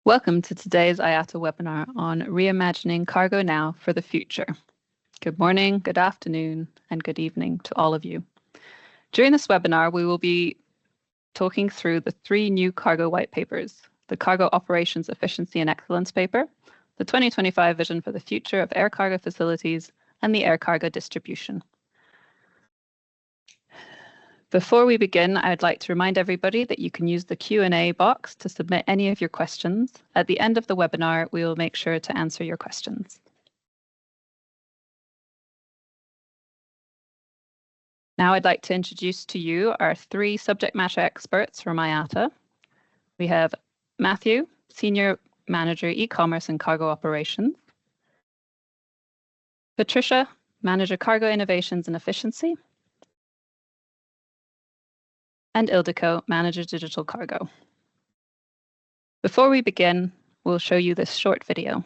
Welcome to today's IATA webinar on Reimagining Cargo Now for the Future. Good morning, good afternoon, and good evening to all of you. During this webinar, we will be talking through the three new cargo white papers: the Cargo Operations Efficiency and Excellence paper, the 2025 Vision for the Future of Air Cargo Facilities, and the Air Cargo Distribution. Before we begin, I'd like to remind everybody that you can use the Q&A box to submit any of your questions. At the end of the webinar, we will make sure to answer your questions. Now I'd like to introduce to you our three subject matter experts from IATA. We have Matthew, Senior Manager, E-commerce and Cargo Operations. Patricia, Manager, Cargo Innovations and Efficiency. And Ildiko, Manager, Digital Cargo. Before we begin, we'll show you this short video.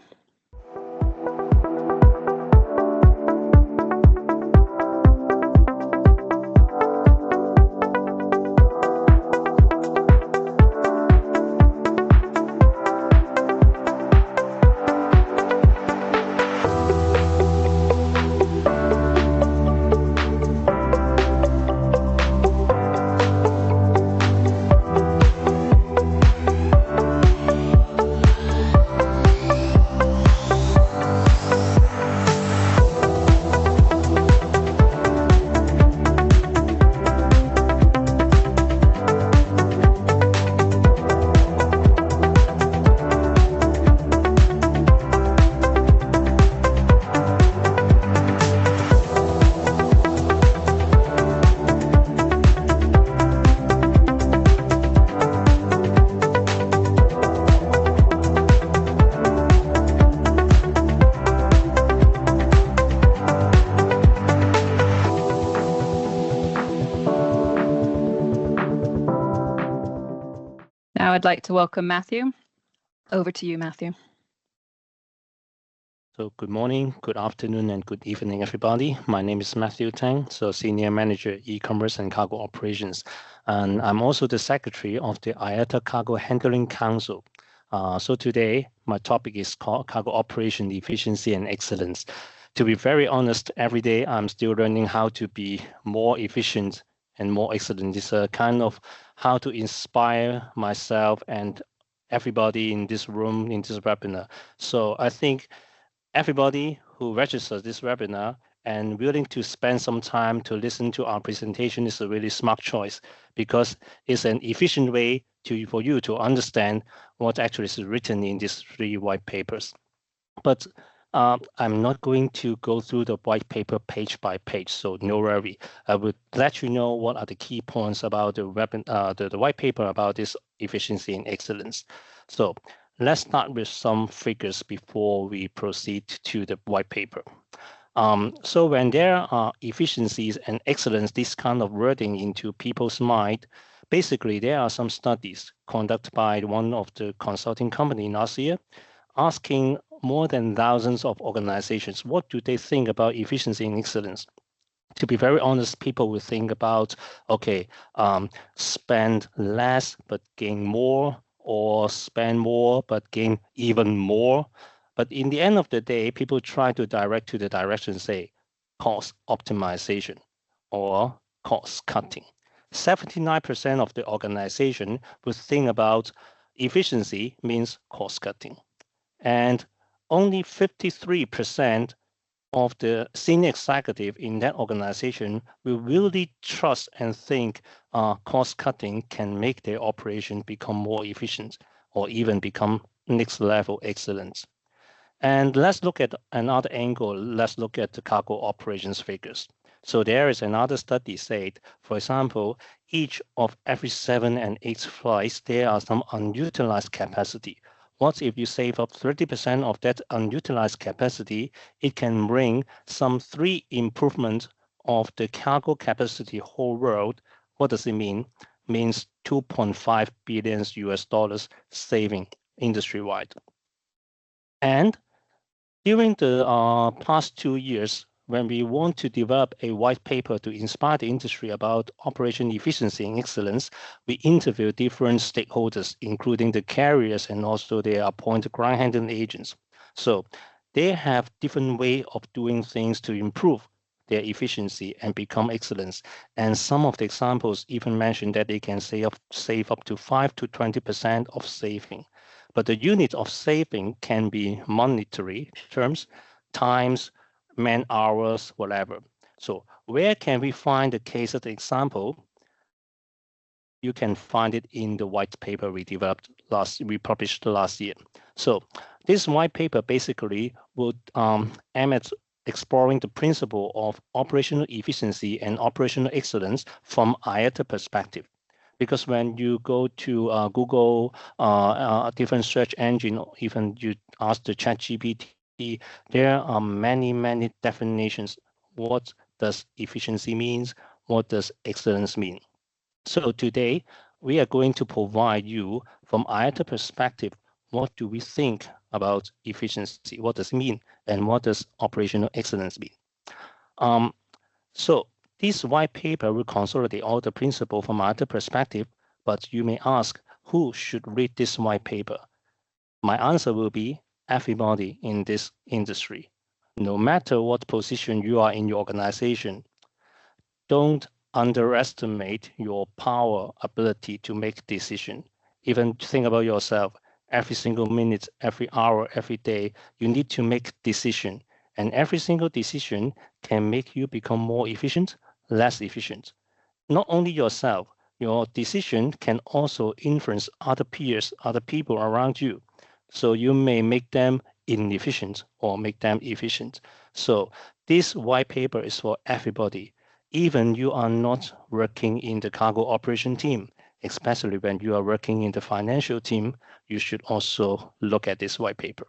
Now I'd like to welcome Matthew. Over to you, Matthew. So good morning, good afternoon, and good evening, everybody. My name is Matthew Tang, Senior Manager, E-commerce and Cargo Operations. And I'm also the Secretary of the IATA Cargo Handling Council. So today, my topic is called Cargo Operation Efficiency and Excellence. To be very honest, every day I'm still learning how to be more efficient and more excellent. It's a kind of how to inspire myself and everybody in this room, in this webinar. So I think everybody who registers this webinar and willing to spend some time to listen to our presentation is a really smart choice, because it's an efficient way for you to understand what actually is written in these three white papers. But I'm not going to go through the white paper page by page, so no worry. I would let you know what are the key points about the white paper about this efficiency and excellence. So let's start with some figures before we proceed to the white paper. So when there are efficiencies and excellence, this kind of wording into people's mind, basically there are some studies conducted by one of the consulting company last year, asking more than thousands of organizations, what do they think about efficiency and excellence? To be very honest, people will think about, okay, spend less but gain more, or spend more but gain even more. But in the end of the day, people try to direct to the direction, say, cost optimization or cost cutting. 79% of the organization would think about efficiency means cost cutting. And only 53% of the senior executive in that organization will really trust and think cost cutting can make their operation become more efficient or even become next level excellence. And let's look at another angle. Let's look at the cargo operations figures. So there is another study said, for example, each of every 7 and 8 flights, there are some unutilized capacity. What if you save up 30% of that unutilized capacity? It can bring some 3 improvements of the cargo capacity whole world. What does it mean? It means $2.5 billion US saving industry-wide. And during the past 2 years, when we want to develop a white paper to inspire the industry about operation efficiency and excellence, we interview different stakeholders, including the carriers and also their appointed ground handling agents. So they have different way of doing things to improve their efficiency and become excellence. And some of the examples even mention that they can save up to 5 to 20% of saving. But the unit of saving can be monetary terms, times, man hours, whatever. So where can we find the case of the example? You can find it in the white paper we published last year. So this white paper basically would aim at exploring the principle of operational efficiency and operational excellence from IATA perspective. Because when you go to Google, different search engine, or even you ask the ChatGPT, there are many definitions. What does efficiency means? What does excellence mean? So today, we are going to provide you, from IATA perspective, what do we think about efficiency? What does it mean? And what does operational excellence mean? So this white paper will consolidate all the principles from IATA perspective, but you may ask, who should read this white paper? My answer will be everybody in this industry. No matter what position you are in your organization, don't underestimate your power, ability to make decision. Even think about yourself. Every single minute, every hour, every day, you need to make decision. And every single decision can make you become more efficient, less efficient. Not only yourself, your decision can also influence other peers, other people around you. So you may make them inefficient or make them efficient. So this white paper is for everybody. Even you are not working in the cargo operation team, especially when you are working in the financial team, you should also look at this white paper.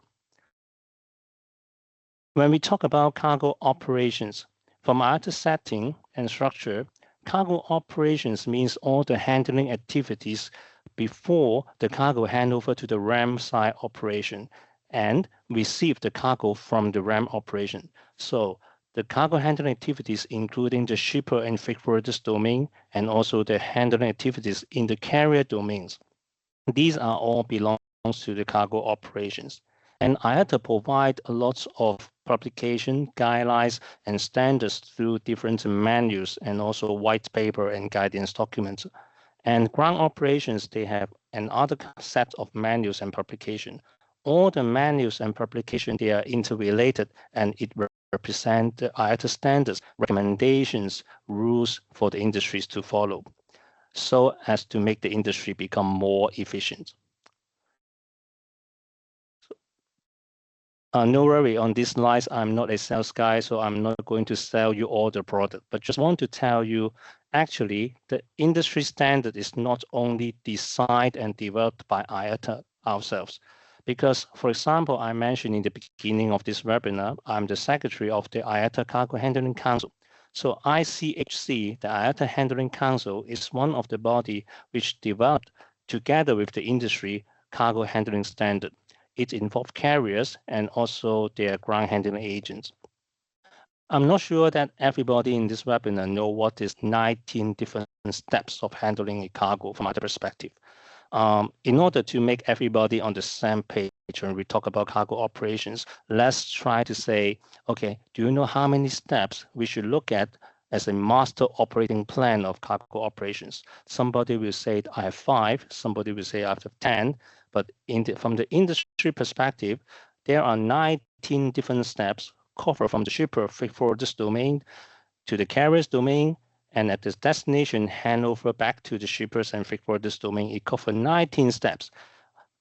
When we talk about cargo operations, from IATA setting and structure, cargo operations means all the handling activities before the cargo handover to the RAM side operation and receive the cargo from the RAM operation. So the cargo handling activities, including the shipper and freight forwarders domain, and also the handling activities in the carrier domains. These are all belongs to the cargo operations. And IATA provide a lot of publication, guidelines, and standards through different manuals and also white paper and guidance documents. And ground operations, they have another set of manuals and publication. All the manuals and publication, they are interrelated, and it represent the IATA standards, recommendations, rules for the industries to follow, so as to make the industry become more efficient. No worry, on these slides, I'm not a sales guy, so I'm not going to sell you all the product, but just want to tell you, actually, the industry standard is not only designed and developed by IATA ourselves. Because, for example, I mentioned in the beginning of this webinar, I'm the secretary of the IATA Cargo Handling Council. So ICHC, the IATA Handling Council, is one of the body which developed, together with the industry, cargo handling standard. It involves carriers and also their ground handling agents. I'm not sure that everybody in this webinar know what is 19 different steps of handling a cargo from other perspective. In order to make everybody on the same page when we talk about cargo operations, let's try to say, okay, do you know how many steps we should look at as a master operating plan of cargo operations? Somebody will say, I have 5, somebody will say I have 10, but from the industry perspective, there are 19 different steps covered from the shipper freight forwarders domain to the carrier's domain, and at the destination handover back to the shippers and freight forwarders domain. It covers 19 steps.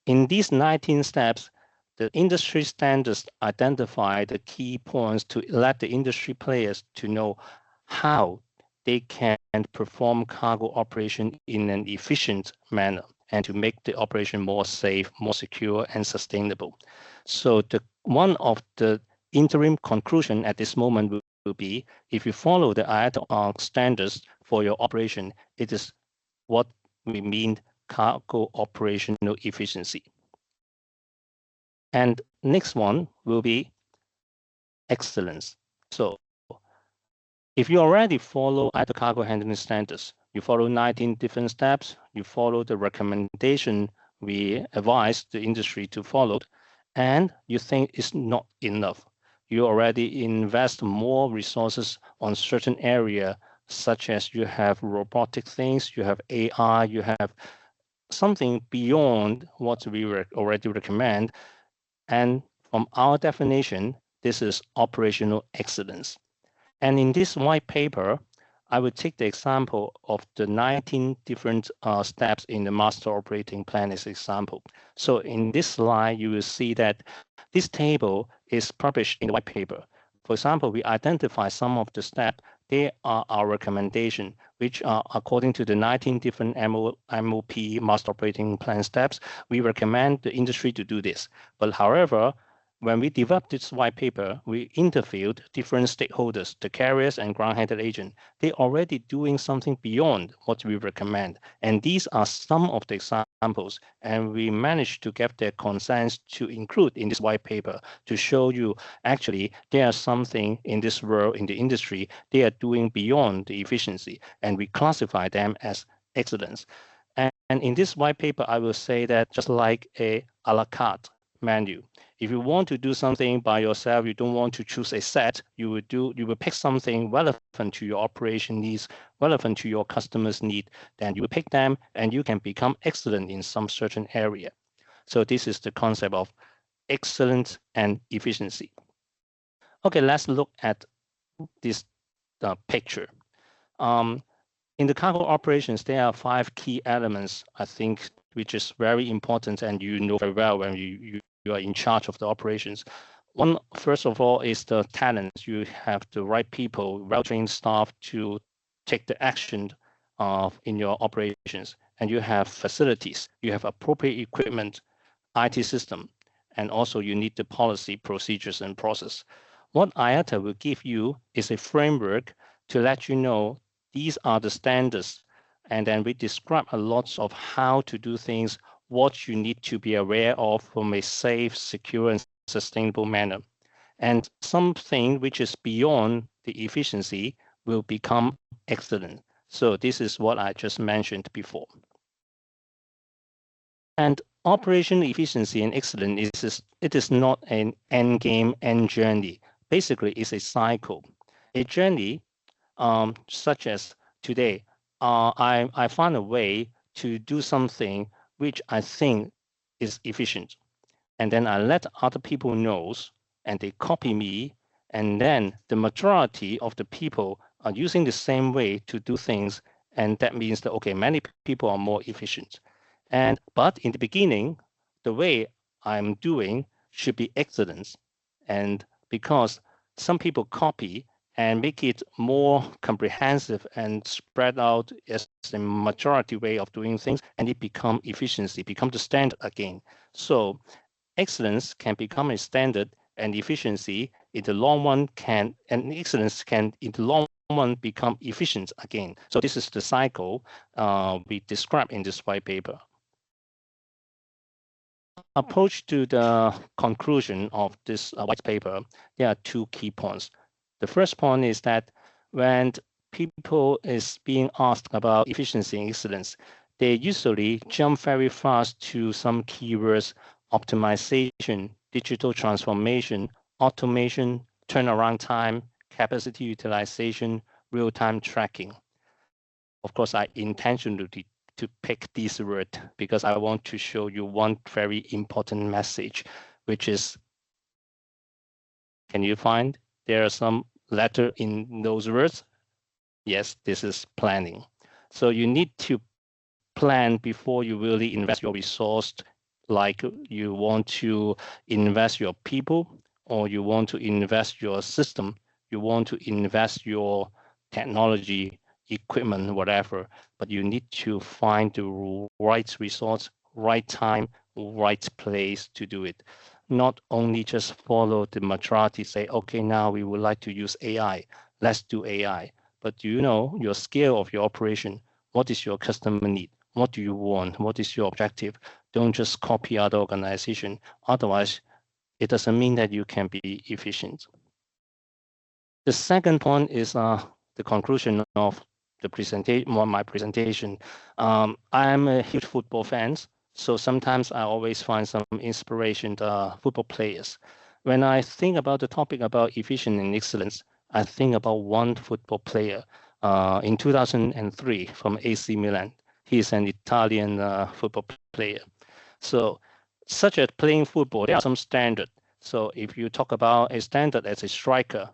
In these 19 steps, the industry standards identify the key points to let the industry players to know how they can perform cargo operation in an efficient manner and to make the operation more safe, more secure, and sustainable. So one of the interim conclusion at this moment will be, if you follow the IATA standards for your operation, it is what we mean cargo operational efficiency. And next one will be excellence. So If you already follow IATA cargo handling standards, you follow 19 different steps, you follow the recommendation we advise the industry to follow, and you think it's not enough. You already invest more resources on certain area, such as you have robotic things, you have AI, you have something beyond what we already recommend. And from our definition, this is operational excellence. And in this white paper, I would take the example of the 19 different steps in the master operating plan as example. So in this slide, you will see that this table is published in the white paper. For example, we identify some of the steps. They are our recommendation, which are according to the 19 different MOP master operating plan steps. We recommend the industry to do this. But however, when we developed this white paper, we interviewed different stakeholders, the carriers and ground handling agent. They're already doing something beyond what we recommend. And these are some of the examples. And we managed to get their consent to include in this white paper to show you actually there are something in this world, in the industry, they are doing beyond the efficiency. And we classify them as excellence. And in this white paper, I will say that just like a la carte menu, if you want to do something by yourself, you don't want to choose a set, you will pick something relevant to your operation needs, relevant to your customers' need, then you will pick them and you can become excellent in some certain area. So this is the concept of excellence and efficiency. Okay, let's look at this picture. In the cargo operations, there are 5 key elements, I think, which is very important and you know very well when you are in charge of the operations. One, first of all, is the talents. You have the right people, well-trained staff to take the action in your operations. And you have facilities, you have appropriate equipment, IT system, and also you need the policy, procedures, and process. What IATA will give you is a framework to let you know these are the standards. And then we describe a lot of how to do things, what you need to be aware of from a safe, secure, and sustainable manner. And something which is beyond the efficiency will become excellent. So this is what I just mentioned before. And operation efficiency and excellence is not an end game, end journey. Basically, it's a cycle. A journey such as today, I found a way to do something which I think is efficient. And then I let other people know, and they copy me. And then the majority of the people are using the same way to do things. And that means that, okay, many people are more efficient. But in the beginning, the way I'm doing should be excellence. And because some people copy and make it more comprehensive and spread out as the majority way of doing things, and it become efficiency, become the standard again. So excellence can become a standard, and efficiency in the long run can in the long run become efficient again. So this is the cycle we describe in this white paper. Approach to the conclusion of this white paper, there are 2 key points. The first point is that when people is being asked about efficiency and excellence, they usually jump very fast to some keywords: optimization, digital transformation, automation, turnaround time, capacity utilization, real-time tracking. Of course, I intentionally to pick this word because I want to show you one very important message, which is, can you find there are some letter in those words? Yes, this is planning. So you need to plan before you really invest your resource, like you want to invest your people, or you want to invest your system, you want to invest your technology, equipment, whatever, but you need to find the right resource, right time, right place to do it. Not only just follow the majority, say, okay, now we would like to use AI, let's do AI. But do you know your scale of your operation? What is your customer need? What do you want? What is your objective? Don't just copy other organization. Otherwise, it doesn't mean that you can be efficient. The second point is the conclusion of the presentation, my presentation. I'm a huge football fan, so sometimes I always find some inspiration to football players. When I think about the topic about efficiency and excellence, I think about one football player in 2003 from AC Milan. He is an Italian football player. So such as playing football, there are some standards. So if you talk about a standard as a striker,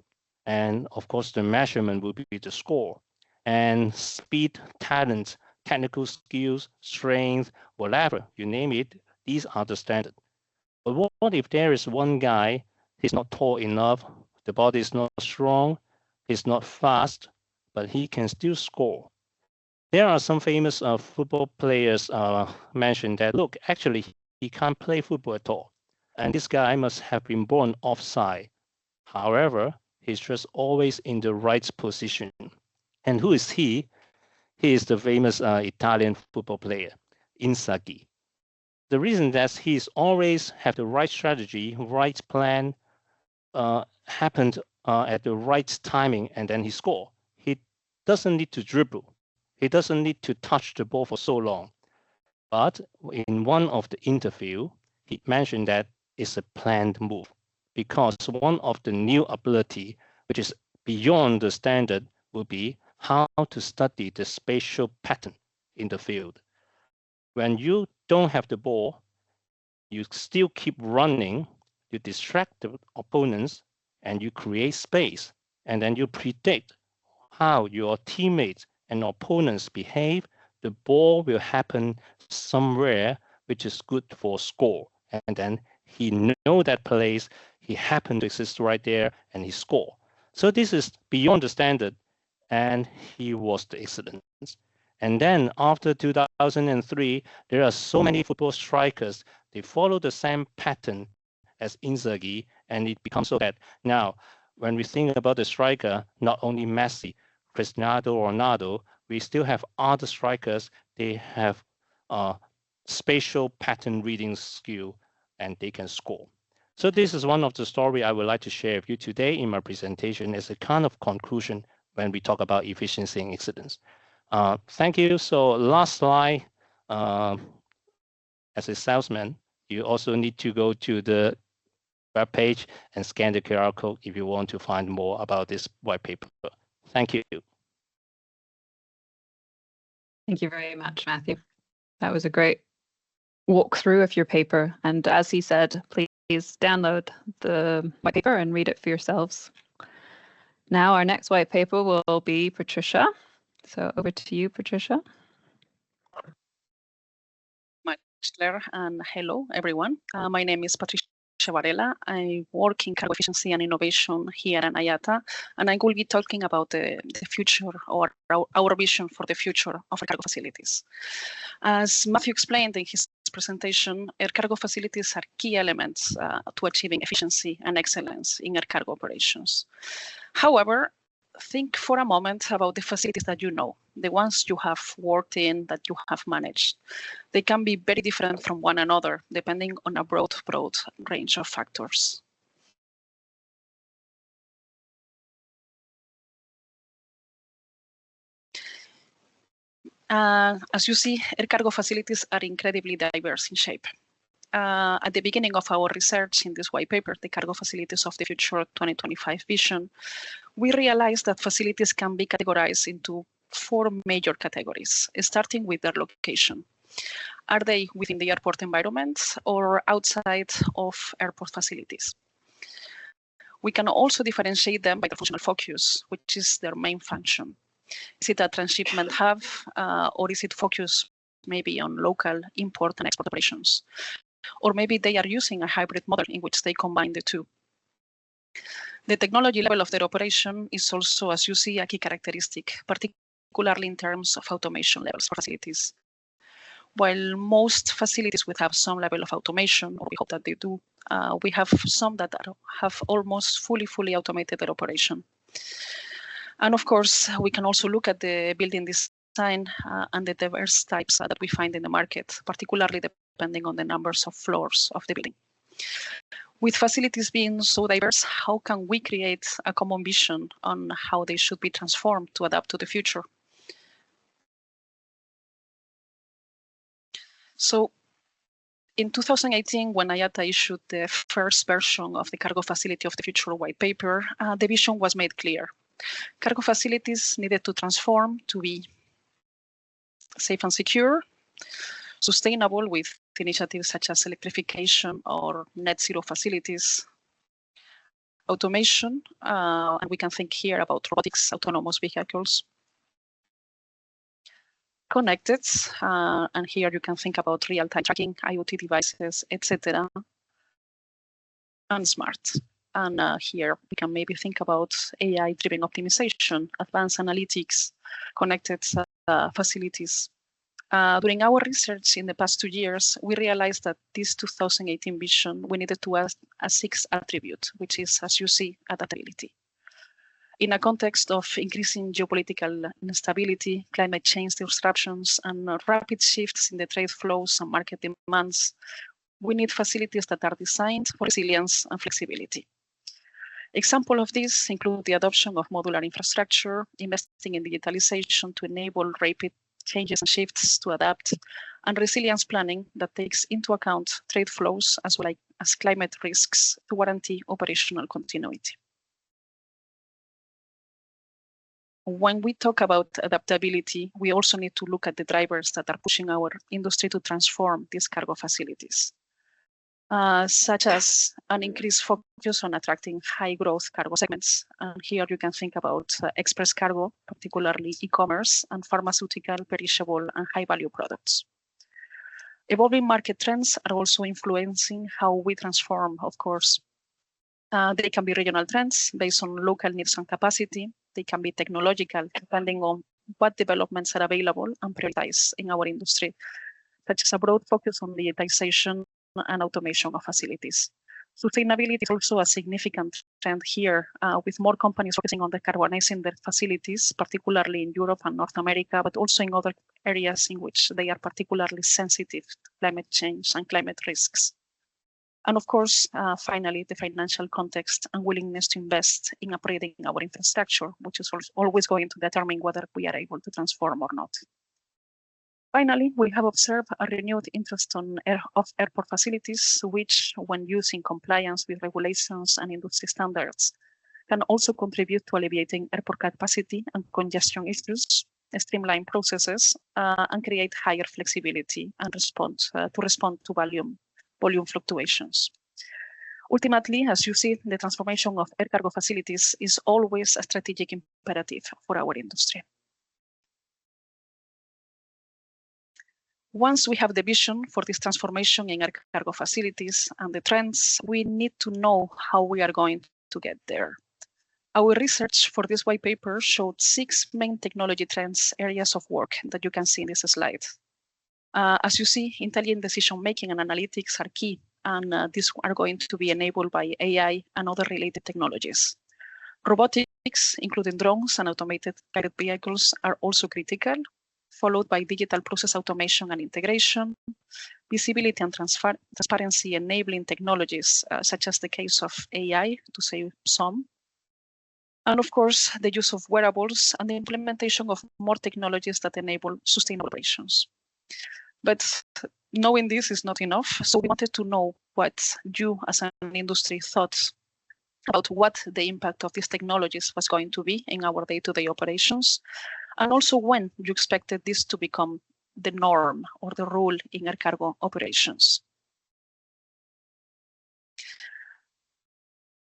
and of course the measurement will be the score, and speed, talent, technical skills, strength, whatever, you name it, these are the standard. But what if there is one guy, he's not tall enough, the body is not strong, he's not fast, but he can still score. There are some famous football players mentioned that, look, actually, he can't play football at all. And this guy must have been born offside. However, he's just always in the right position. And who is he? He is the famous Italian football player, Inzaghi. The reason that he's always have the right strategy, right plan, happened at the right timing, and then he score. He doesn't need to dribble. He doesn't need to touch the ball for so long. But in one of the interview, he mentioned that it's a planned move because one of the new ability, which is beyond the standard, will be how to study the spatial pattern in the field. When you don't have the ball, you still keep running, you distract the opponents, and you create space, and then you predict how your teammates and opponents behave. The ball will happen somewhere which is good for score, and then he know that place, he happened to exist right there, and he score. So this is beyond the standard, and he was the excellence. And then after 2003, there are so many football strikers, they follow the same pattern as Inzaghi, and it becomes so that now, when we think about the striker, not only Messi, Cristiano Ronaldo, we still have other strikers, they have spatial pattern reading skill, and they can score. So this is one of the story I would like to share with you today in my presentation as a kind of conclusion when we talk about efficiency and excellence. Thank you. So last slide, as a salesman, you also need to go to the web page and scan the QR code if you want to find more about this white paper. Thank you. Thank you very much, Matthew. That was a great walkthrough of your paper. And as he said, please download the white paper and read it for yourselves. Now our next white paper will be Patricia. So over to you, Patricia. Claire, and hello, everyone. My name is Patricia Varela. I work in cargo efficiency and innovation here at IATA, and I will be talking about the future or our vision for the future of air cargo facilities. As Matthew explained in his presentation, air cargo facilities are key elements to achieving efficiency and excellence in air cargo operations. However, think for a moment about the facilities that you know, the ones you have worked in, that you have managed. They can be very different from one another, depending on a broad range of factors. As you see, air cargo facilities are incredibly diverse in shape. At the beginning of our research in this white paper, the Cargo Facilities of the Future 2025 Vision, we realized that facilities can be categorized into 4 major categories, starting with their location. Are they within the airport environment or outside of airport facilities? We can also differentiate them by their functional focus, which is their main function. Is it a transshipment hub, or is it focused maybe on local import and export operations? Or maybe they are using a hybrid model in which they combine the two. The technology level of their operation is also, as you see, a key characteristic, particularly in terms of automation levels for facilities. While most facilities would have some level of automation, or we hope that they do, we have some that have almost fully automated their operation. And of course, we can also look at the building design and the diverse types that we find in the market, particularly depending on the numbers of floors of the building. With facilities being so diverse, how can we create a common vision on how they should be transformed to adapt to the future? So in 2018, when IATA issued the first version of the Cargo Facility of the Future white paper, the vision was made clear. Cargo facilities needed to transform to be safe and secure, sustainable with initiatives such as electrification or net zero facilities, automation, and we can think here about robotics, autonomous vehicles, connected, and here you can think about real-time tracking, IoT devices, etc., and smart. And here we can maybe think about AI-driven optimization, advanced analytics, connected facilities. During our research in the past 2 years, we realized that this 2018 vision, we needed to add a 6th attribute, which is, as you see, adaptability. In a context of increasing geopolitical instability, climate change disruptions, and rapid shifts in the trade flows and market demands, we need facilities that are designed for resilience and flexibility. Examples of this include the adoption of modular infrastructure, investing in digitalization to enable rapid changes and shifts to adapt, and resilience planning that takes into account trade flows as well as climate risks to guarantee operational continuity. When we talk about adaptability, we also need to look at the drivers that are pushing our industry to transform these cargo facilities, such as an increased focus on attracting high growth cargo segments. And here you can think about express cargo, particularly e-commerce, and pharmaceutical, perishable, and high value products. Evolving market trends are also influencing how we transform, of course. They can be regional trends based on local needs and capacity. They can be technological, depending on what developments are available and prioritized in our industry, such as a broad focus on digitization and automation of facilities. Sustainability is also a significant trend here, with more companies focusing on decarbonizing their facilities, particularly in Europe and North America, but also in other areas in which they are particularly sensitive to climate change and climate risks. And of course, finally, the financial context and willingness to invest in upgrading our infrastructure, which is always going to determine whether we are able to transform or not. Finally, we have observed a renewed interest of airport facilities, which, when used in compliance with regulations and industry standards, can also contribute to alleviating airport capacity and congestion issues, streamline processes, and create higher flexibility and respond to volume fluctuations. Ultimately, as you see, the transformation of air cargo facilities is always a strategic imperative for our industry. Once we have the vision for this transformation in air cargo facilities and the trends, we need to know how we are going to get there. Our research for this white paper showed 6 main technology trends, areas of work that you can see in this slide. As you see, intelligent decision-making and analytics are key, and these are going to be enabled by AI and other related technologies. Robotics, including drones and automated guided vehicles, are also critical, followed by digital process automation and integration, visibility and transparency enabling technologies, such as the case of AI, to say some, and of course, the use of wearables and the implementation of more technologies that enable sustainable operations. But knowing this is not enough, so we wanted to know what you as an industry thought about what the impact of these technologies was going to be in our day-to-day operations, and also when you expected this to become the norm or the rule in air cargo operations.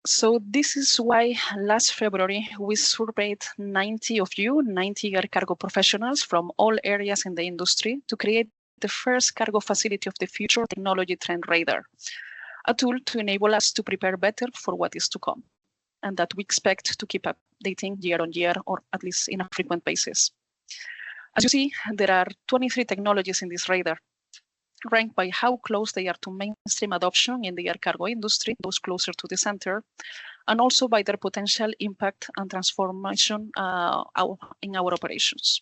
So this is why last February we surveyed 90 air cargo professionals from all areas in the industry to create the first cargo facility of the future technology trend radar, a tool to enable us to prepare better for what is to come, and that we expect to keep updating year on year, or at least in a frequent basis. As you see, there are 23 technologies in this radar, ranked by how close they are to mainstream adoption in the air cargo industry, those closer to the center, and also by their potential impact and transformation in our operations.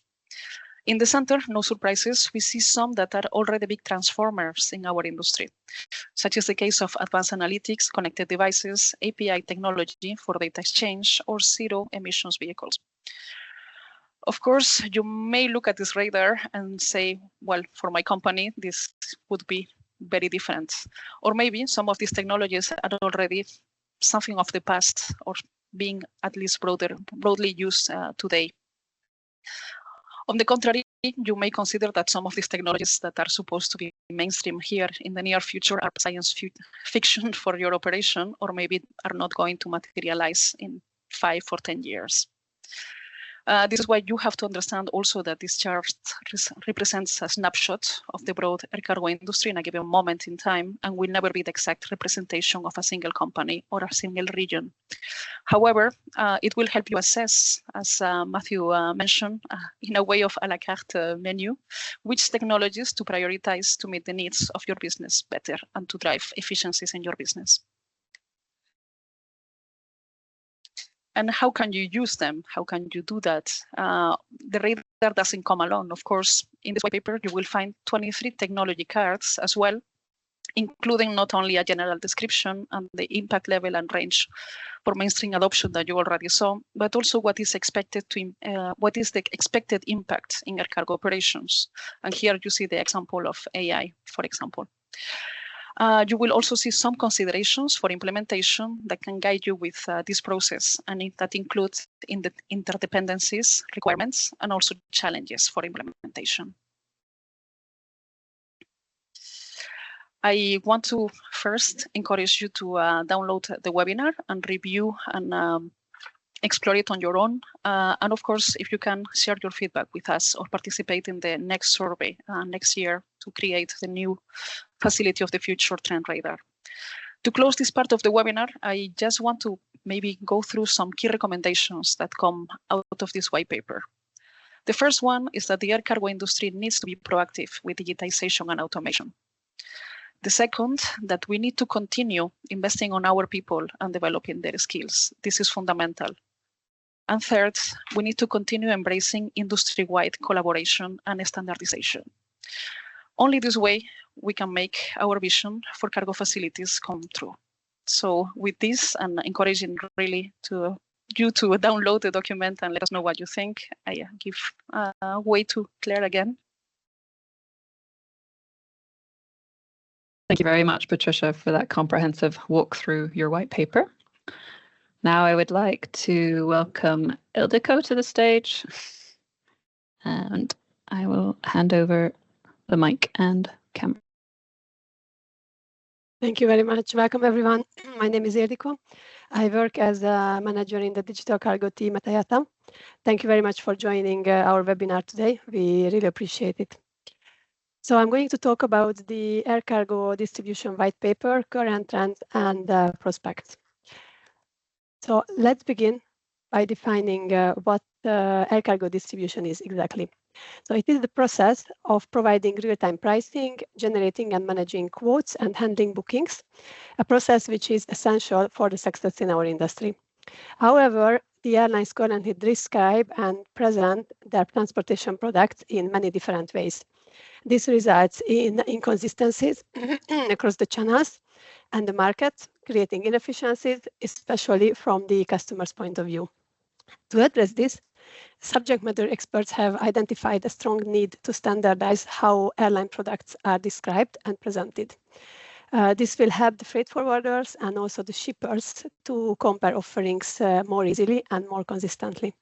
In the center, no surprises, we see some that are already big transformers in our industry, such as the case of advanced analytics, connected devices, API technology for data exchange, or zero emissions vehicles. Of course, you may look at this radar and say, well, for my company, this would be very different. Or maybe some of these technologies are already something of the past or being at least broadly used today. On the contrary, you may consider that some of these technologies that are supposed to be mainstream here in the near future are science fiction for your operation, or maybe are not going to materialize in 5 or 10 years. This is why you have to understand also that this chart represents a snapshot of the broad air cargo industry in a given moment in time and will never be the exact representation of a single company or a single region. However, it will help you assess, as Matthew mentioned, in a way of a la carte menu, which technologies to prioritize to meet the needs of your business better and to drive efficiencies in your business. And how can you use them? How can you do that? The radar doesn't come alone. Of course, in this white paper, you will find 23 technology cards as well, including not only a general description and the impact level and range for mainstream adoption that you already saw, but also what is the expected impact in air cargo operations. And here you see the example of AI, for example. You will also see some considerations for implementation that can guide you with this process, and that includes in the interdependencies, requirements, and also challenges for implementation. I want to first encourage you to download the webinar and review and explore it on your own. And of course, if you can, share your feedback with us or participate in the next survey next year to create the new Facility of the Future Trend Radar. To close this part of the webinar, I just want to maybe go through some key recommendations that come out of this white paper. The first one is that the air cargo industry needs to be proactive with digitization and automation. The second, that we need to continue investing on our people and developing their skills. This is fundamental. And third, we need to continue embracing industry-wide collaboration and standardization. Only this way we can make our vision for cargo facilities come true. So with this, and encouraging really you to download the document and let us know what you think, I give way to Claire again. Thank you very much, Patricia, for that comprehensive walk through your white paper. Now I would like to welcome Ildiko to the stage, and I will hand over the mic and camera. Thank you very much. Welcome, everyone. My name is Ildiko. I work as a manager in the digital cargo team at IATA. Thank you very much for joining our webinar today. We really appreciate it. So I'm going to talk about the air cargo distribution white paper, current trends, and prospects. So let's begin by defining what air cargo distribution is exactly. So it is the process of providing real-time pricing, generating and managing quotes, and handling bookings, a process which is essential for the success in our industry. However, the airlines currently describe and present their transportation products in many different ways. This results in inconsistencies across the channels and the markets, creating inefficiencies, especially from the customer's point of view. To address this, subject matter experts have identified a strong need to standardize how airline products are described and presented. This will help the freight forwarders and also the shippers to compare offerings more easily and more consistently.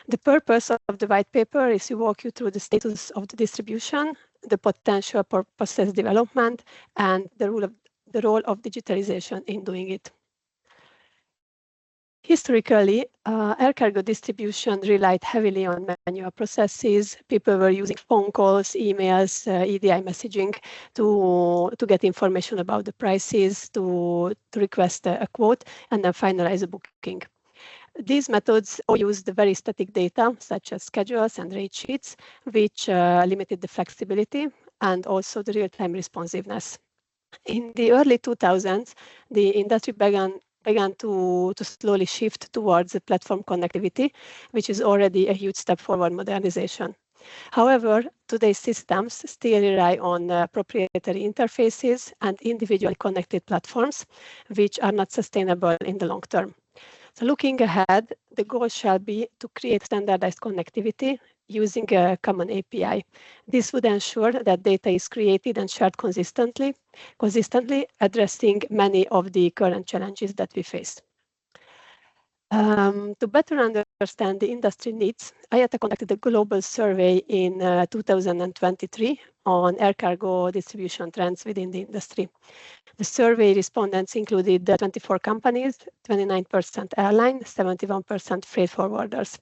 The purpose of the white paper is to walk you through the status of the distribution, the potential for process development, and the role of digitalization in doing it. Historically, air cargo distribution relied heavily on manual processes. People were using phone calls, emails, EDI messaging to get information about the prices, to request a quote, and then finalize a booking. These methods all used very static data, such as schedules and rate sheets, which limited the flexibility and also the real-time responsiveness. In the early 2000s, the industry began to slowly shift towards the platform connectivity, which is already a huge step forward modernization. However, today's systems still rely on proprietary interfaces and individually connected platforms, which are not sustainable in the long term. So looking ahead, the goal shall be to create standardized connectivity using a common API. This would ensure that data is created and shared consistently, addressing many of the current challenges that we face. To better understand the industry needs, IATA conducted a global survey in 2023 on air cargo distribution trends within the industry. The survey respondents included 24 companies, 29% airline, 71% freight forwarders.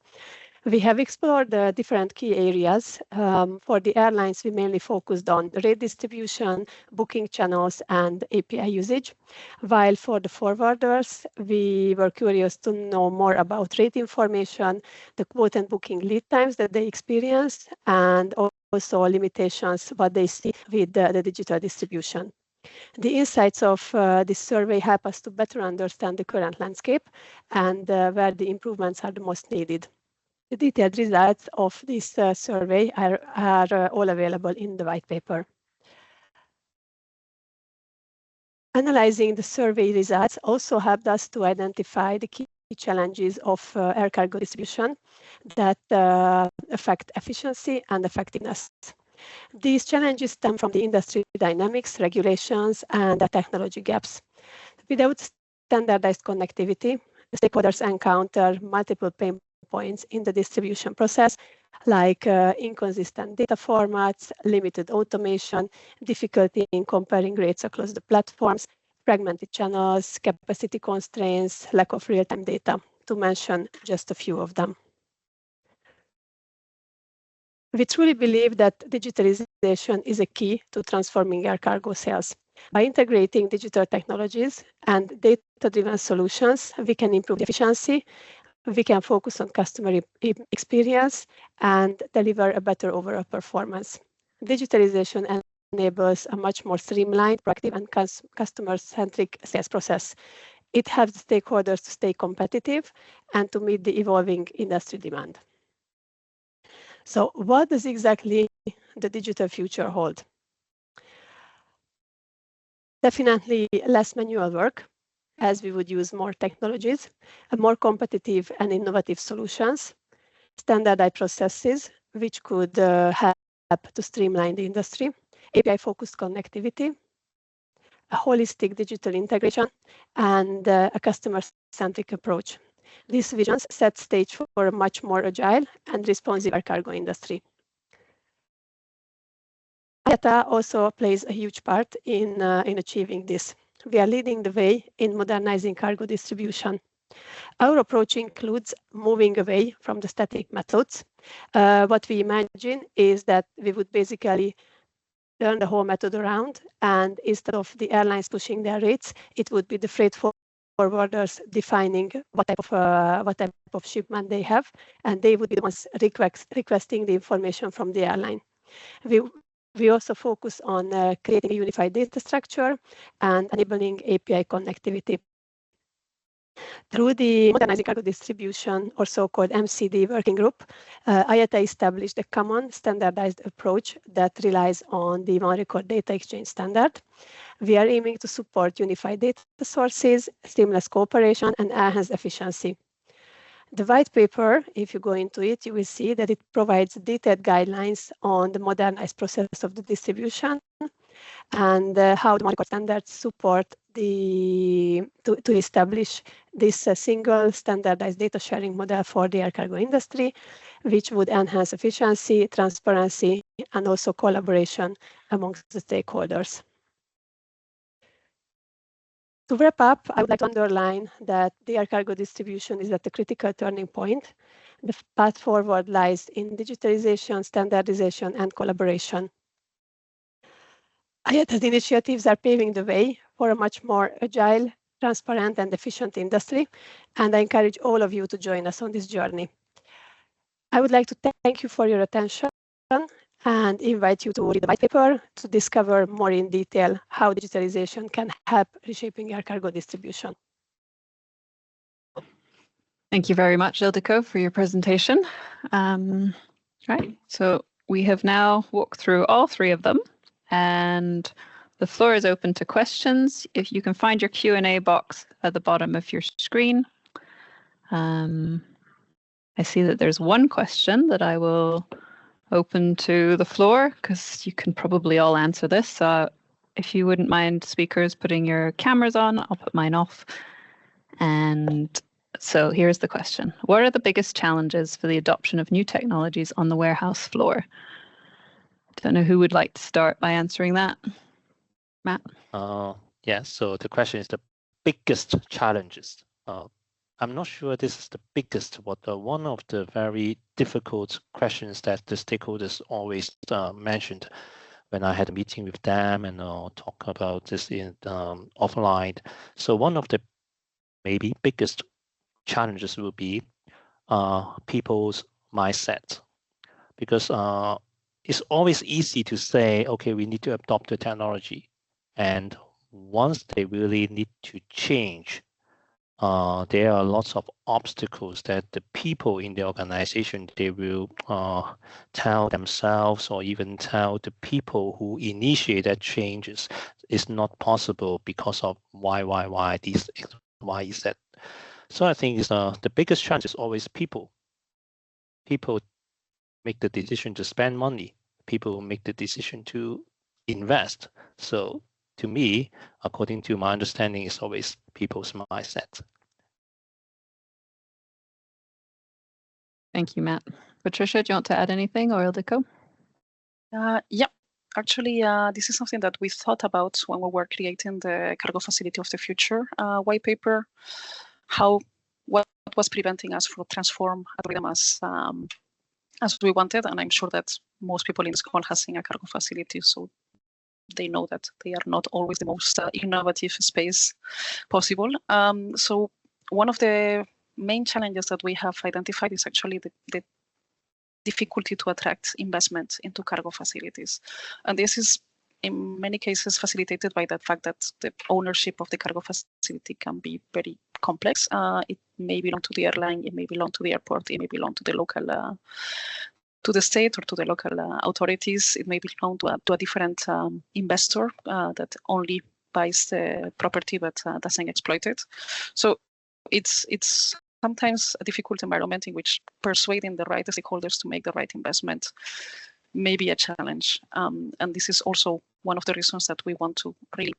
We have explored the different key areas. For the airlines, we mainly focused on rate distribution, booking channels, and API usage. While for the forwarders, we were curious to know more about rate information, the quote and booking lead times that they experience, and also limitations, what they see with the digital distribution. The insights of this survey help us to better understand the current landscape and where the improvements are the most needed. The detailed results of this survey are all available in the white paper. Analyzing the survey results also helped us to identify the key challenges of air cargo distribution that affect efficiency and effectiveness. These challenges stem from the industry dynamics, regulations, and the technology gaps. Without standardized connectivity, the stakeholders encounter multiple pain points in the distribution process, like inconsistent data formats, limited automation, difficulty in comparing rates across the platforms, fragmented channels, capacity constraints, lack of real-time data, to mention just a few of them. We truly believe that digitalization is a key to transforming air cargo sales. By integrating digital technologies and data-driven solutions, we can improve efficiency, we can focus on customer experience, and deliver a better overall performance. Digitalization enables a much more streamlined, proactive, and customer-centric sales process. It helps stakeholders to stay competitive and to meet the evolving industry demand. So what does exactly the digital future hold? Definitely less manual work, as we would use more technologies, more competitive and innovative solutions, standardized processes, which could help to streamline the industry, API-focused connectivity, a holistic digital integration, and a customer-centric approach. These visions set stage for a much more agile and responsive air cargo industry. IATA also plays a huge part in achieving this. We are leading the way in modernizing cargo distribution. Our approach includes moving away from the static methods. What we imagine is that we would basically turn the whole method around, and instead of the airlines pushing their rates, it would be the freight forwarders defining what type of shipment they have, and they would be the ones requesting the information from the airline. We also focus on creating a unified data structure and enabling API connectivity. Through the Modernizing Cargo Distribution, or so-called MCD working group, IATA established a common standardized approach that relies on the One Record Data Exchange standard. We are aiming to support unified data sources, seamless cooperation, and enhanced efficiency. The white paper, if you go into it, you will see that it provides detailed guidelines on the modernized process of the distribution and how the One standards support to establish this single standardized data sharing model for the air cargo industry, which would enhance efficiency, transparency, and also collaboration amongst the stakeholders. To wrap up, I would like to underline that the air cargo distribution is at a critical turning point. The path forward lies in digitalization, standardization, and collaboration. IATA's initiatives are paving the way for a much more agile, transparent, and efficient industry, and I encourage all of you to join us on this journey. I would like to thank you for your attention and invite you to read the white paper to discover more in detail how digitalization can help reshaping air cargo distribution. Thank you very much, Ildiko, for your presentation. Right, so we have now walked through all three of them, and the floor is open to questions. If you can find your Q&A box at the bottom of your screen. I see that there's one question that I will open to the floor, because you can probably all answer this. So if you wouldn't mind, speakers, putting your cameras on, I'll put mine off. And so here's the question. What are the biggest challenges for the adoption of new technologies on the warehouse floor? Don't know who would like to start by answering that. Matt? Yeah, so the question is the biggest challenges. I'm not sure this is the biggest, but one of the very difficult questions that the stakeholders always mentioned when I had a meeting with them and talk about this in offline. So one of the maybe biggest challenges will be people's mindset, because it's always easy to say, okay, we need to adopt the technology, and once they really need to change, there are lots of obstacles that the people in the organization, they will tell themselves or even tell the people who initiate that changes is not possible because of why these why is that. So I think it's, the biggest challenge is always people. People make the decision to spend money. People make the decision to invest. So to me, according to my understanding, it's always people's mindset. Thank you, Matt. Patricia, do you want to add anything, or Ildiko? Yeah, actually, this is something that we thought about when we were creating the Cargo Facility of the Future white paper. What was preventing us from transform algorithm as we wanted, and I'm sure that most people in this call have seen a cargo facility, so they know that they are not always the most innovative space possible. So one of the main challenges that we have identified is actually the difficulty to attract investment into cargo facilities. And this is in many cases facilitated by the fact that the ownership of the cargo facility can be very complex. It may belong to the airline, it may belong to the airport, it may belong to the local, to the state or to the local authorities. It may belong to a different investor that only buys the property but doesn't exploit it. So it's sometimes a difficult environment in which persuading the right stakeholders to make the right investment may be a challenge. And this is also one of the reasons that we want to really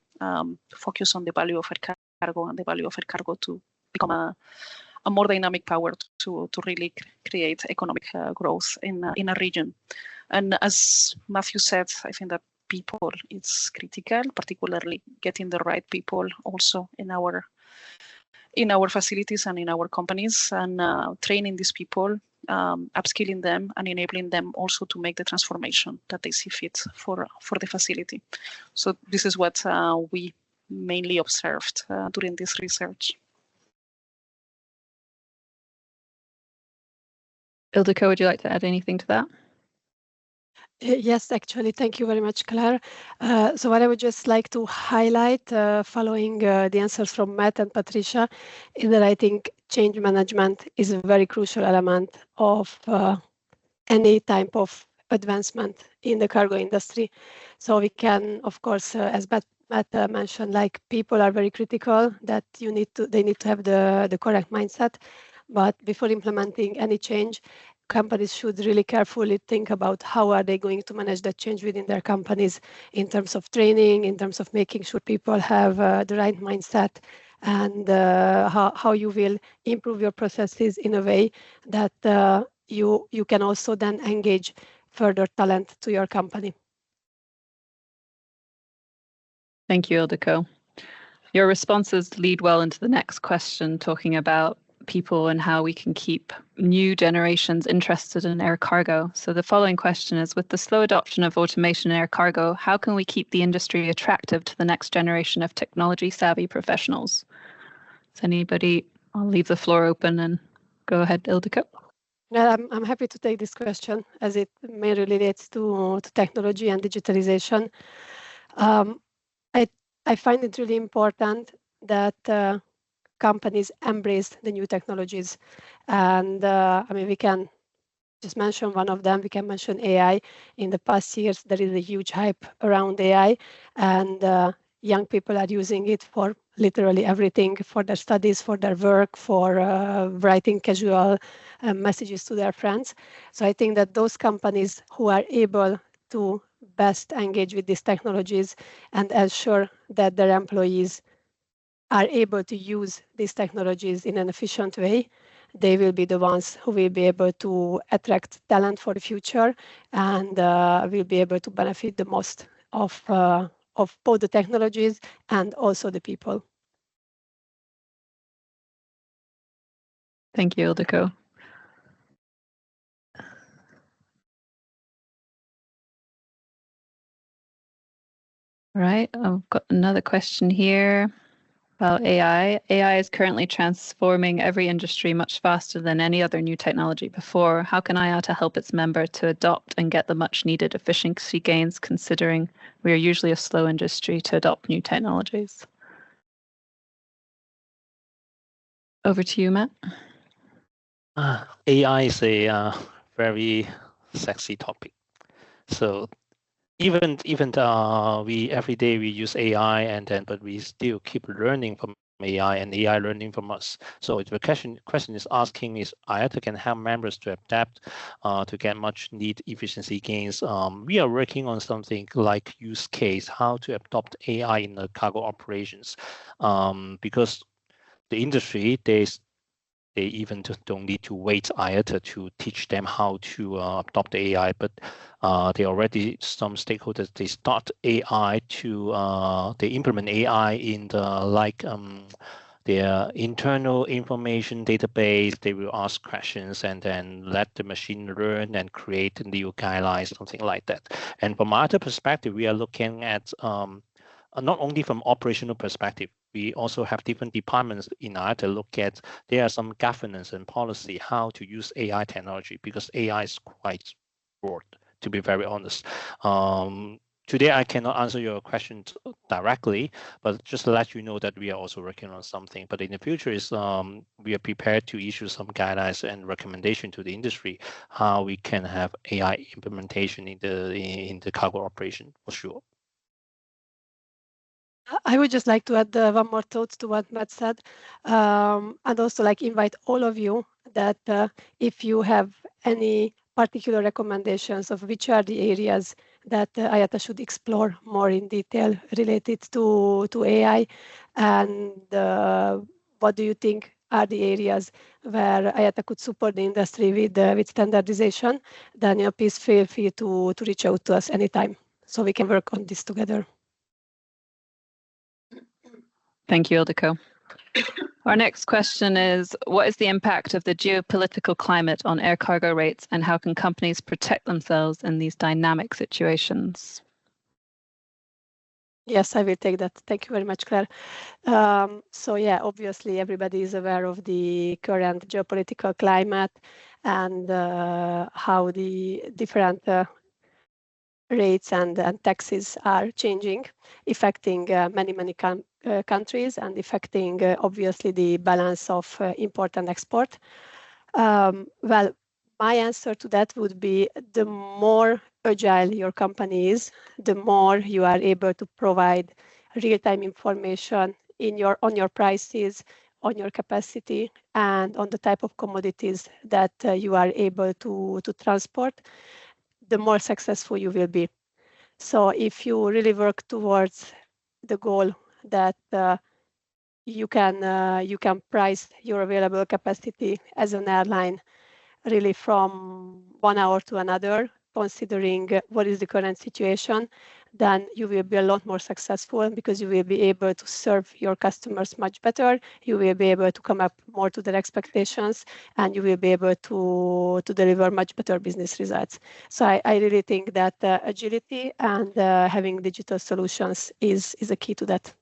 focus on the value of air cargo and the value of air cargo to become a more dynamic power to really create economic growth in a region. And as Matthew said, I think that people is critical, particularly getting the right people also in our facilities and in our companies, and training these people, upskilling them and enabling them also to make the transformation that they see fit for the facility. So this is what we mainly observed during this research. Ildiko, would you like to add anything to that? Yes, actually, thank you very much, Claire. So what I would just like to highlight, following the answers from Matt and Patricia, is that I think change management is a very crucial element of any type of advancement in the cargo industry. So we can, of course, as Matt mentioned, like people are very critical that they need to have the correct mindset. But before implementing any change, companies should really carefully think about how are they going to manage that change within their companies in terms of training, in terms of making sure people have the right mindset, and how you will improve your processes in a way that you can also then engage further talent to your company. Thank you, Ildiko. Your responses lead well into the next question, talking about people and how we can keep new generations interested in air cargo. So the following question is, with the slow adoption of automation in air cargo, how can we keep the industry attractive to the next generation of technology-savvy professionals? Does anybody, I'll leave the floor open and go ahead, Ildiko. Yeah, I'm happy to take this question as it mainly relates to technology and digitalization. I find it really important that companies embrace the new technologies. And I mean, we can just mentioned one of them. We can mention AI. In the past years, there is a huge hype around AI, and young people are using it for literally everything, for their studies, for their work, for writing casual messages to their friends. So I think that those companies who are able to best engage with these technologies and ensure that their employees are able to use these technologies in an efficient way, they will be the ones who will be able to attract talent for the future and will be able to benefit the most of both the technologies and also the people. Thank you, Ildiko. All right, I've got another question here about AI. AI is currently transforming every industry much faster than any other new technology before. How can IATA help its member to adopt and get the much needed efficiency gains, considering we are usually a slow industry to adopt new technologies? Over to you, Matt. AI is a very sexy topic. So even we every day we use AI, but we still keep learning from AI and AI learning from us. So the question is asking is IATA can help members to adapt to get much need efficiency gains. We are working on something like use case, how to adopt AI in the cargo operations, because the industry they even don't need to wait IATA to teach them how to adopt the AI, but they already, some stakeholders, they start AI to, they implement AI in the their internal information database. They will ask questions and then let the machine learn and create new guidelines, something like that. And from IATA perspective, we are looking at not only from operational perspective, we also have different departments in IATA look at, there are some governance and policy, how to use AI technology, because AI is quite broad, to be very honest. Today, I cannot answer your question directly, but just to let you know that we are also working on something. But in the future, we are prepared to issue some guidelines and recommendation to the industry, how we can have AI implementation in the cargo operation, for sure. I would just like to add one more thought to what Matt said, and also invite all of you that if you have any particular recommendations of which are the areas that IATA should explore more in detail related to AI, and what do you think are the areas where IATA could support the industry with standardization, then please feel free to reach out to us anytime so we can work on this together. Thank you, Ildiko. Our next question is, what is the impact of the geopolitical climate on air cargo rates, and how can companies protect themselves in these dynamic situations? Yes, I will take that. Thank you very much, Claire. So yeah, obviously everybody is aware of the current geopolitical climate and how the different rates and taxes are changing, affecting many countries and affecting obviously the balance of import and export. Well, my answer to that would be the more agile your company is, the more you are able to provide real-time information on your prices, on your capacity, and on the type of commodities that you are able to transport, the more successful you will be. So if you really work towards the goal that you can price your available capacity as an airline really from 1 hour to another, considering what is the current situation, then you will be a lot more successful because you will be able to serve your customers much better. You will be able to come up more to their expectations, and you will be able to deliver much better business results. So I really think that agility and having digital solutions is a key to that.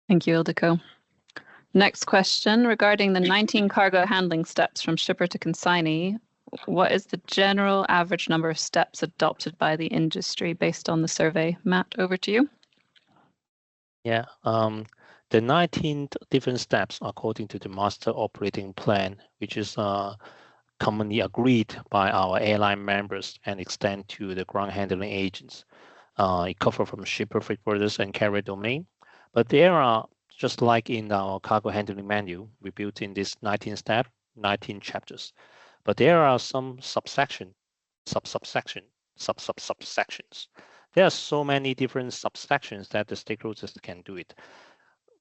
Thank you, Ildiko. Next question regarding the 19 cargo handling steps from shipper to consignee. What is the general average number of steps adopted by the industry based on the survey? Matt, over to you. Yeah, the 19 different steps according to the master operating plan, which is commonly agreed by our airline members and extend to the ground handling agents. It covers from shipper, freight forwarders, and carrier domain. But there are, just like in our cargo handling manual, we built in this 19 step, 19 chapters. But there are some subsections. There are so many different subsections that the stakeholders can do it.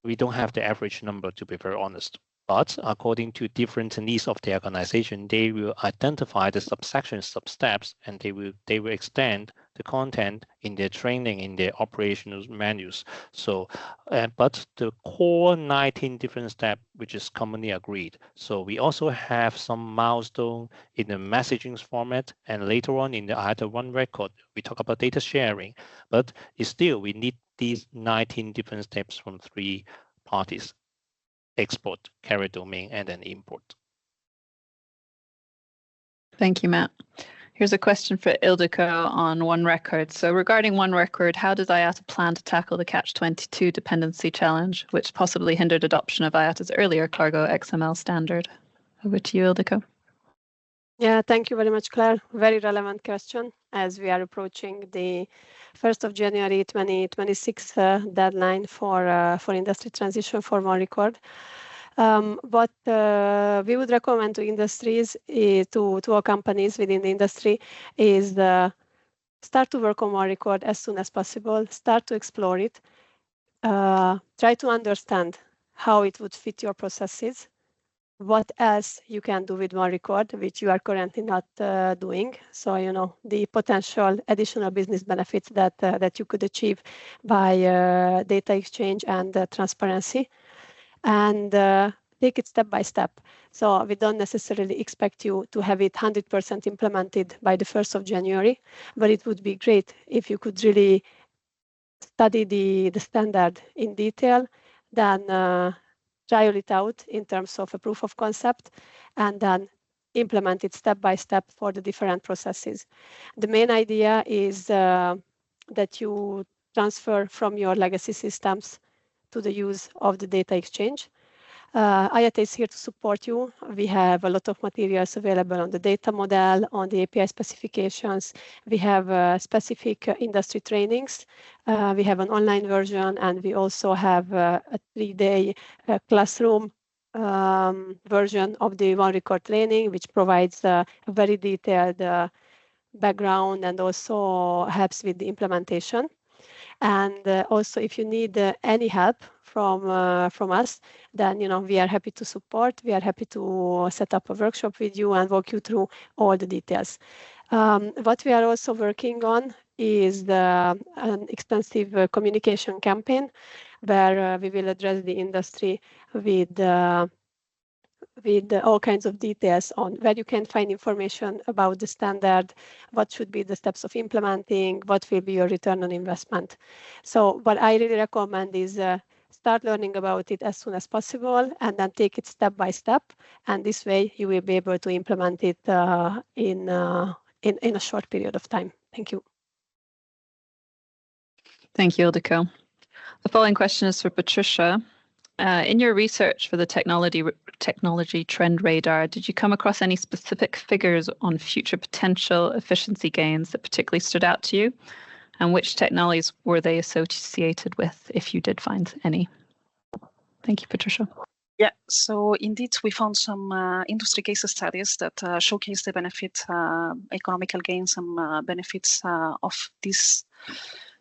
We don't have the average number, to be very honest. But according to different needs of the organization, they will identify the subsections, sub-steps, and they will extend the content in their training, in their operational manuals. So, but the core 19 different steps, which is commonly agreed. So we also have some milestone in the messaging format, and later on in the IATA One record, we talk about data sharing. But still, we need these 19 different steps from 3 parties: export, carrier domain, and then import. Thank you, Matt. Here's a question for Ildiko on One Record. So regarding One Record, how does IATA plan to tackle the Catch-22 dependency challenge, which possibly hindered adoption of IATA's earlier cargo XML standard? Over to you, Ildiko. Yeah, thank you very much, Claire. Very relevant question as we are approaching the 1st of January 2026 deadline for industry transition for One Record. What we would recommend to industries, to our companies within the industry, is start to work on One Record as soon as possible, start to explore it, try to understand how it would fit your processes, what else you can do with One Record, which you are currently not doing. So, you know, the potential additional business benefits that you could achieve by data exchange and transparency. And take it step by step. So we don't necessarily expect you to have it 100% implemented by the 1st of January, but it would be great if you could really study the standard in detail, then trial it out in terms of a proof of concept, and then implement it step by step for the different processes. The main idea is that you transfer from your legacy systems to the use of the data exchange. IATA is here to support you. We have a lot of materials available on the data model, on the API specifications. We have specific industry trainings. We have an online version, and we also have a 3-day classroom version of the One Record training, which provides a very detailed background and also helps with the implementation. And also, if you need any help from us, then we are happy to support. We are happy to set up a workshop with you and walk you through all the details. What we are also working on is an extensive communication campaign where we will address the industry with all kinds of details on where you can find information about the standard, what should be the steps of implementing, what will be your return on investment. So what I really recommend is start learning about it as soon as possible and then take it step by step. And this way you will be able to implement it in a short period of time. Thank you. Thank you, Ildiko. The following question is for Patricia. In your research for the technology trend radar, did you come across any specific figures on future potential efficiency gains that particularly stood out to you? And which technologies were they associated with, if you did find any? Thank you, Patricia. Yeah, so indeed, we found some industry case studies that showcase the benefit, economical gains and benefits of these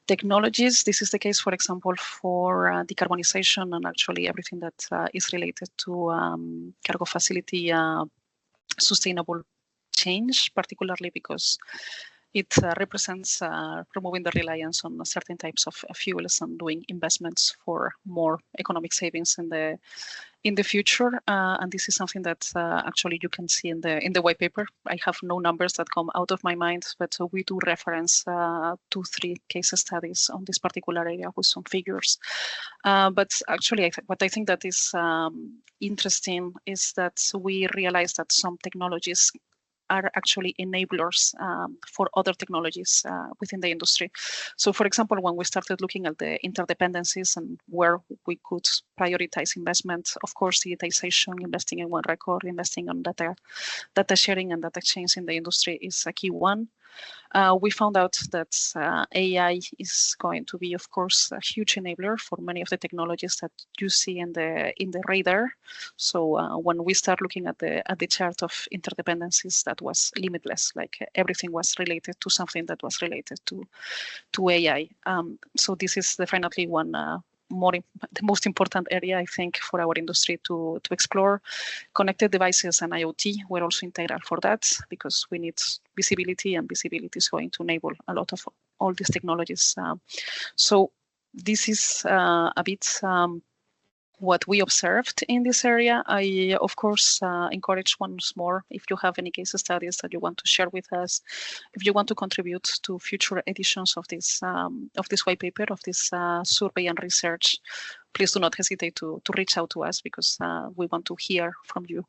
technologies. This is the case, for example, for decarbonization and actually everything that is related to cargo facility sustainable change, particularly because it represents removing the reliance on certain types of fuels and doing investments for more economic savings in the future. And this is something that actually you can see in the white paper. I have no numbers that come out of my mind, but we do reference 2-3 case studies on this particular area with some figures. But actually, what I think that is interesting is that we realize that some technologies are actually enablers for other technologies within the industry. So for example, when we started looking at the interdependencies and where we could prioritize investment, of course, digitization, investing in one record, investing on data sharing and data exchange in the industry is a key one. We found out that AI is going to be, of course, a huge enabler for many of the technologies that you see in the radar. So when we start looking at the chart of interdependencies, that was limitless. Like everything was related to something that was related to AI. So this is definitely the most important area, I think, for our industry to explore. Connected devices and IoT were also integral for that because we need visibility, and visibility is going to enable a lot of all these technologies. So this is a bit what we observed in this area. I, of course, encourage once more, if you have any case studies that you want to share with us, if you want to contribute to future editions of this white paper, of this survey and research, please do not hesitate to reach out to us because we want to hear from you.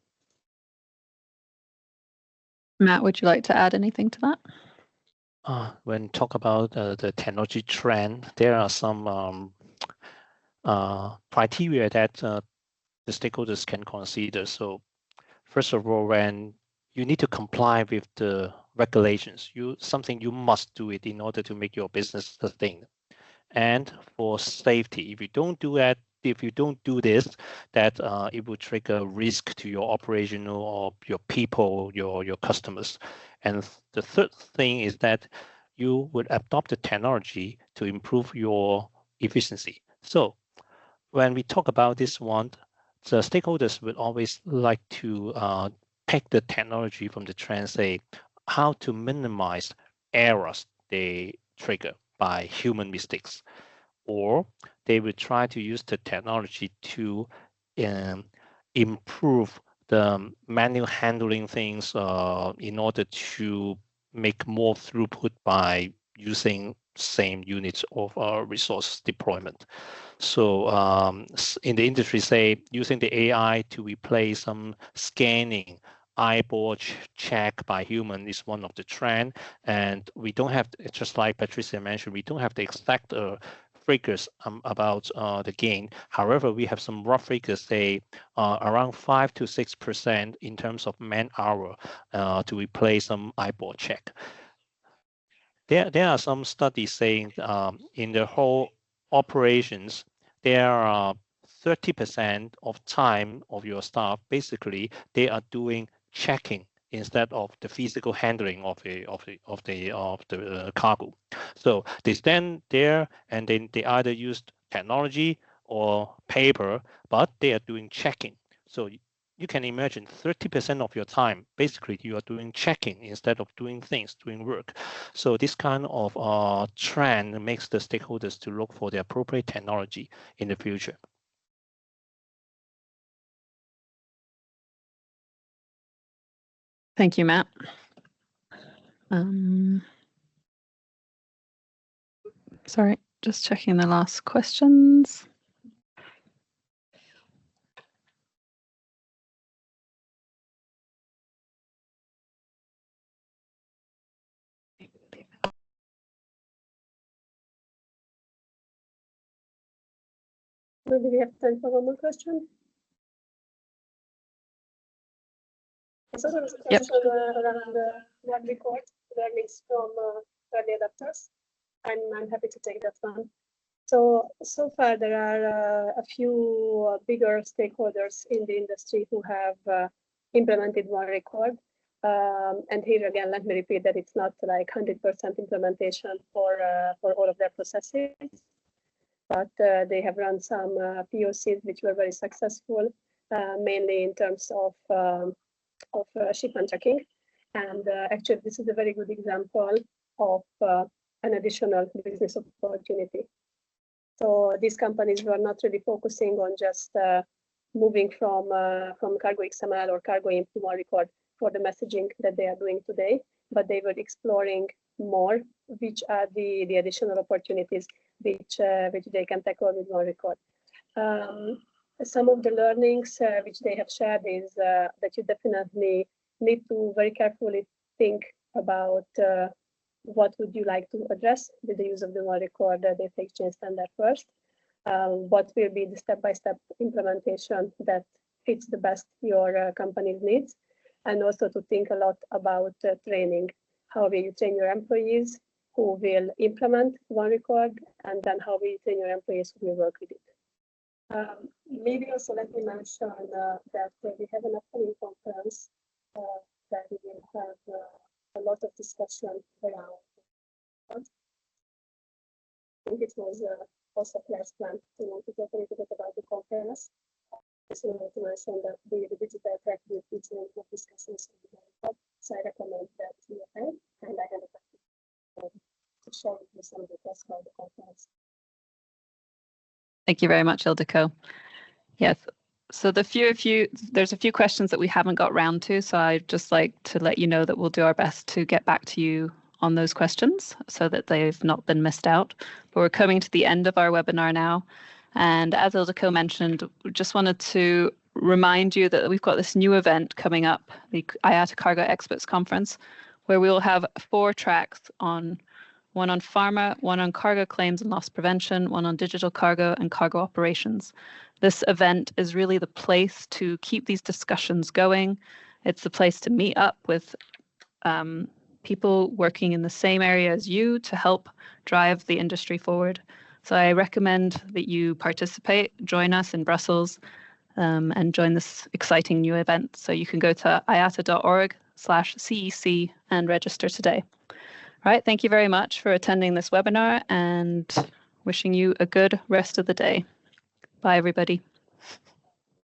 Matt, would you like to add anything to that? When talk about the technology trend, there are some criteria that the stakeholders can consider. So first of all, when you need to comply with the regulations, something you must do it in order to make your business sustain. And for safety, if you don't do this, that it will trigger risk to your operational or your people, your customers. And the third thing is that you would adopt the technology to improve your efficiency. So when we talk about this one, the stakeholders would always like to pick the technology from the trend, say how to minimize errors they trigger by human mistakes, or they would try to use the technology to improve the manual handling things in order to make more throughput by using same units of resource deployment. So in the industry, say using the AI to replace some scanning, eyeball check by human is one of the trend, and we don't have, just like Patricia mentioned, we don't have the exact figures about the gain. However, we have some rough figures, say around 5 to 6% in terms of man hour to replace some eyeball check. There are some studies saying in the whole operations, there are 30% of time of your staff, basically, they are doing checking instead of the physical handling of the cargo. So they stand there and then they either use technology or paper, but they are doing checking. So you can imagine 30% of your time, basically you are doing checking instead of doing work. So this kind of trend makes the stakeholders to look for the appropriate technology in the future. Thank you, Matt. Sorry, just checking the last questions. Maybe we have time for one more question. So there was a question around what record learnings from early adopters. I'm happy to take that one. So far there are a few bigger stakeholders in the industry who have implemented one record. And here again, let me repeat that it's not like 100% implementation for all of their processes, but they have run some POCs which were very successful, mainly in terms of shipment tracking. And actually, this is a very good example of an additional business opportunity. So these companies were not really focusing on just moving from cargo XML or cargo into one record for the messaging that they are doing today, but they were exploring more which are the additional opportunities which they can tackle with one record. Some of the learnings which they have shared is that you definitely need to very carefully think about what would you like to address with the use of the one-record data exchange standard first. What will be the step-by-step implementation that fits the best your company's needs, and also to think a lot about training. How will you train your employees who will implement one-record, and then how will you train your employees who will work with it. Maybe also let me mention that we have an upcoming conference that we will have a lot of discussion around. I think it was also last plan to talk a little bit about the conference. I just wanted to mention that the digital track will feature of discussions on the web, so I recommend that you attend, and I have a to share with you some details about the conference. Thank you very much, Ildiko. Yes, so there's a few questions that we haven't got round to, so I'd just like to let you know that we'll do our best to get back to you on those questions so that they've not been missed out. But we're coming to the end of our webinar now. And as Ildiko mentioned, we just wanted to remind you that we've got this new event coming up, the IATA Cargo Experts Conference, where we will have 4 tracks on one on pharma, one on cargo claims and loss prevention, one on digital cargo and cargo operations. This event is really the place to keep these discussions going. It's the place to meet up with people working in the same area as you to help drive the industry forward. So I recommend that you participate, join us in Brussels, and join this exciting new event. So you can go to iata.org/CEC and register today. All right, thank you very much for attending this webinar and wishing you a good rest of the day. Bye, everybody.